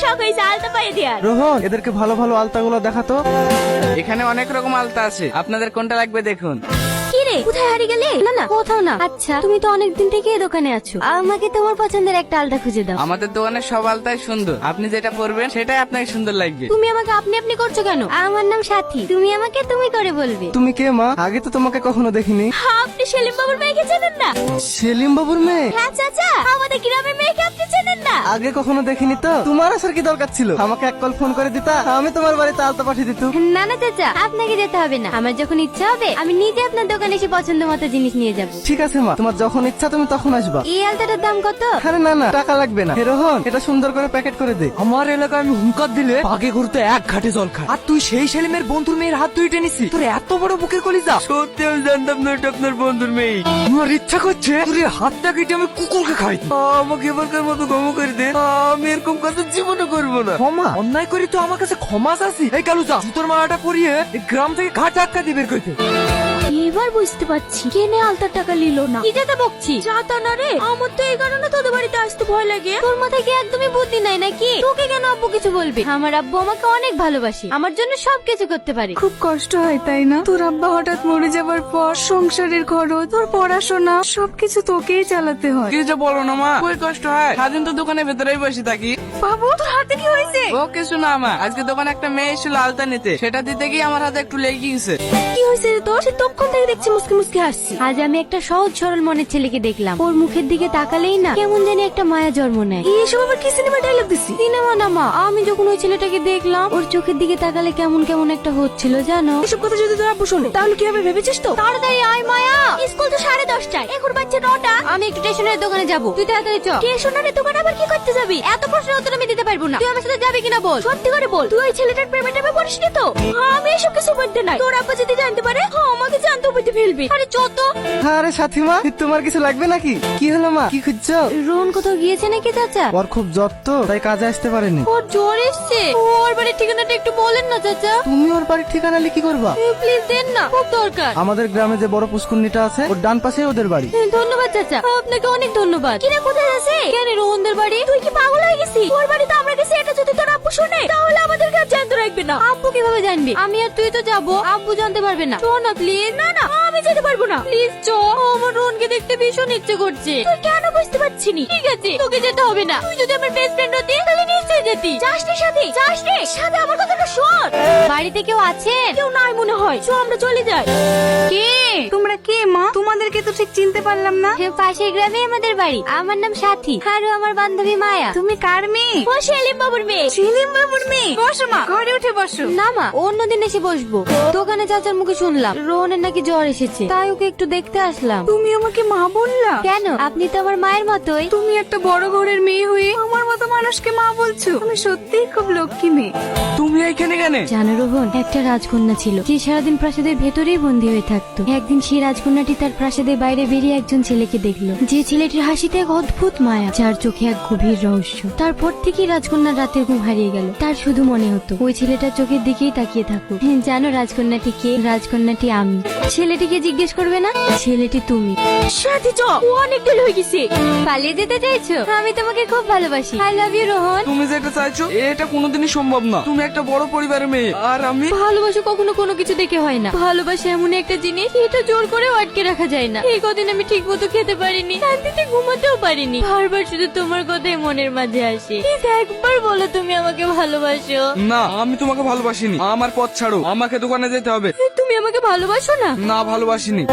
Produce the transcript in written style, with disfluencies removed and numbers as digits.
শখ হয়েছে আলতা পায়ে দেওয়ার। রোহন, এদেরকে ভালো ভালো আলতাগুলো দেখাতো। এখানে অনেক রকম আলতা আছে, আপনাদের কোনটা লাগবে দেখুন। কি রে, কোথায় হারিয়ে গেলে? না না, কোথাও না। আচ্ছা, তুমি তো অনেকদিন থেকে এই দোকানে আছো, আমাকে তোমার পছন্দের একটা আলতা খুঁজে দাও। আমাদের দোকানের সব আলতাই সুন্দর, আপনি যেটা পরবেন সেটাই আপনাকে সুন্দর লাগবে। তুমি আমাকে আপনি আপনি করছো কেন? আমার নাম সাথী, তুমি আমাকে তুমি করে বলবে। তুমি কে মা? আগে তো তোমাকে কখনো দেখিনি। আপনি সেলিম বাবুর মেয়েকে চেনেন না? সেলিম বাবুর মেয়ে? হ্যাঁ চাচা, আমাদের গ্রামের মেয়েকে আপনি চেনেন না? আগে কখনো দেখিনি তো। তোমার আসার কি দরকার ছিল? আমাকে এক কল ফোন করে দিতা, আমি তোমার বাড়িতে আলতা পাঠিয়ে দিত। না না চাচা, আপনাকে যেতে হবে না। আমার যখন ইচ্ছা হবে আমি নিজে আপনার দোকানে এসে পছন্দ মতো জিনিস নিয়ে যাব। ঠিক আছে মা, তোমার যখন ইচ্ছা তুমি তখন আসবা। এই আলতাটার দাম কত? আরে না না, টাকা লাগবে না। হে রোহন, এটা সুন্দর করে প্যাকেট করে দে। আমার এলাকায় আমি হুঙ্কার দিলে আগে ঘুরতে এক ঘাটে জল খায়, আর তুই সেই সেলিমের বন্ধুর মেয়ের হাত তুই টেনিসি। তোর এত বড় বুকের কলিজা, সত্যি আমি জানতাম না এটা আপনার বন্ধুর মেয়ে। আমার ইচ্ছা করছে তোর এই হাতটা কেটে আমি কুকুরকে খাই। আমাকে এবারকার মতো ক্ষমা করে দেন, আমি এরকম কাজ জীবনে করবো না। ক্ষমা? অন্যায় করি তো আমার কাছে ক্ষমা চাচ্ছি? এই কালুজা, জুতোর মালাটা পরিয়ে এই গ্রাম থেকে ঘাট আটকা দিয়ে বের করতে। এবার বুঝতে পারছি কেনে আলতার টাকা নিল না। কি যেতে বকছি চাতা না রে, আমার তো এই কারণে তোদের বাড়িতে আসতে ভয় লাগে। তোর মাথায় কি একদমই বুদ্ধি নাই নাকি? তোকে কেন আব্বু কিছু বলবে? আমার আব্বু আমাকে অনেক ভালোবাসে, আমার জন্য সবকিছু করতে পারে। খুব কষ্ট হয় তাই না? তোর আব্বা হঠাৎ মরে যাবার পর সংসারের খরচ, তোর পড়াশোনা সবকিছু তোকেই চালাতে হয়। কি যে বলো না মা, খুবই কষ্ট হয়। সারাদিন তো দোকানের ভেতরেই বসে থাকি। বাবু, তোর হাতে কি হয়েছে? ও কিছু না মা, আজকে দোকানে একটা মেয়ে এসেছিল আলতা নিতে, সেটা দিতে গিয়ে আমার হাতে একটু লেগে গিয়েছে। কি হয়েছে রে তোর? সে তখন থেকে দেখছি মুসকে মুসকে হাসছি। আজ আমি একটা সহজ সরল মনের ছেলেকে দেখলাম, ওর মুখের দিকে তাকালেই না কেমন জানি একটা মায়া জন্ম নেয়। এসব আবার কি সিনেমা ডায়লগ দিছি? সিনেমা না মা, আমি যখন ওই ছেলেটাকে দেখলাম ওর চোখের দিকে তাকালে কেমন কেমন একটা হচ্ছিল জানো। এসব কথা যদি তোর আব্বু শোনে তাহলে কি হবে ভেবেছিস তো? তাড়াতাড়ি আয় মায়া, স্কুল তো 10:30টায়, এখন বাজছে 9টা। আমি একটু স্টেশনের দোকানে যাবো, তুই তাড়াতাড়ি চ। স্টেশনারি দোকানে আবার কি করতে যাবি? এত প্রশ্নের উত্তর আমি দিতে পারবো না, তুই আমার সাথে যাবি কিনা বল। সত্যি করে বল, তুই ওই ছেলেটার প্রেমে টেমে পড়িসনি তো? আমি এসব কিছু বলতে নাই। তোর আব্বা যদি জানতে পারে আমাকে জানতে বলতে ফেলবি। আরে যত। আরে সাথী মা, তোমার কিছু লাগবে নাকি? কি হলো মা, কি খুঁজছো? রোহন কোথাও গিয়েছে নাকি চাচা? ওর খুব জ্বর তো, তাই কাজে আসতে পারেনি। ওর জ্বর এসছে, ওর বাড়ির ঠিকানাটা একটু বলেন না চাচা। তুমি ওর বাড়ির ঠিকানা লিখি করবা? প্লিজ দেন না, খুব দরকার। আমাদের গ্রামে যে বড় পুষ্কুন্নিটা আছে ওর ডান পাশে ওদের বাড়ি। ধন্যবাদ চাচা, আপনাকে অনেক ধন্যবাদ। কিরে কোথায় আছে? কেন রোহনদের বাড়ি? তুই কি পাগল হয়ে গেছিস? ওর বাড়িতে আমরা গেছি, এটা যদি তোর আব্বু শুনে তাহলে আমাদের কাছে জানতে রাখবে না। আব্বু কিভাবে জানবে? আমি আর তুই তো যাবো, আব্বু জানতে পারবে না। চো না প্লিজ। না না, আমি যেতে পারবো না। প্লিজ চ, আমার রোহনকে দেখতে ভীষণ ইচ্ছে করছে। তুই কেন বুঝতে পারছিস নি? ঠিক আছে, তোকে যেতে হবে না। তুই যদি আমার বেস্ট ফ্রেন্ড হতি তাহলে নিশ্চয়ই যেতি। যাস রে সাথে, যাস রে সাথে, আমার কথাটা শোন। বাড়িতে কেউ আছেন? কেউ নাই মনে হয়, চো আমরা চলে যাই। কে? তোমরা কে মা? তোমাদেরকে তো ঠিক চিনতে পারলাম না। পাশের গ্রামে আমাদের বাড়ি। আমার নাম সাথী, আর ও আমার বান্ধবী মায়া। তুমি কার মেয়ে? ও সেলিম বাবুর মেয়ে। সেলিম বাবুর মেয়ে? বসো মা, ঘরে উঠে বসো। না মা, অন্যদিন এসে বসবো। দোকানে চাচার মুখে শুনলাম রোহনের নাকি জ্বর এসেছে, তাই ওকে একটু দেখতে আসলাম। তুমি আমাকে মা বললা? কেন, আপনি তো আমার মায়ের মতোই। তুমি একটা বড় ঘরের মেয়ে হয়ে আমার মতো মানুষকে মা বলছো? তুমি সত্যিই খুব লক্ষ্মী মেয়ে। তুমি এইখানে কেন? জানো রোহন, একটা রাজকন্যা ছিল যে সারাদিন প্রাসাদের ভেতরেই বন্দী হয়ে থাকতো। একদিন সেই রাজকন্যাটি তার প্রাসাদের বাইরে বেরিয়ে একজন ছেলেকে দেখলো, যে ছেলেটির হাসিতে এক অদ্ভুত মায়া, যার চোখে এক গভীর রহস্য। তারপর থেকেই রাজকন্যার রাতের ঘুম হারিয়ে গেল। তার শুধু মনে হতো ওই ছেলেটার চোখের দিকেই তাকিয়ে থাকুক। জানো রাজকন্যাটি কে? রাজকন্যাটি আমি। ছেলেটিকে জিজ্ঞেস করবে না, ছেলেটি তুমি। সাথে চ, ও অনেক দেরি হয়ে গেছে। পালিয়ে যেতে চাইছো? আমি তোমাকে খুব ভালোবাসি। I love you Rohan. তুমি যেটা চাইছো এটা কোনোদিনই সম্ভব না। তুমি একটা বড় পরিবারের মেয়ে, আর আমি। ভালোবাসা কখনো কোনো কিছু দেখে হয় না। ভালোবাসা এমন একটা জিনিস, এটা জোর করে আটকে রাখা যায় না। এই কদিন আমি ঠিক মতো খেতে পারিনি, শান্তিতে ঘুমাতেও পারিনি। বারবার শুধু তোমার কথাই মনের মাঝে আসে। প্লিজ একবার বলো তুমি আমাকে ভালোবাসো। না, আমি তোমাকে ভালোবাসিনি। আমার পথ ছাড়ো, আমাকে দোকানে যেতে হবে। তুমি আমাকে ভালোবাসো না? না, ভালোবাসিনি।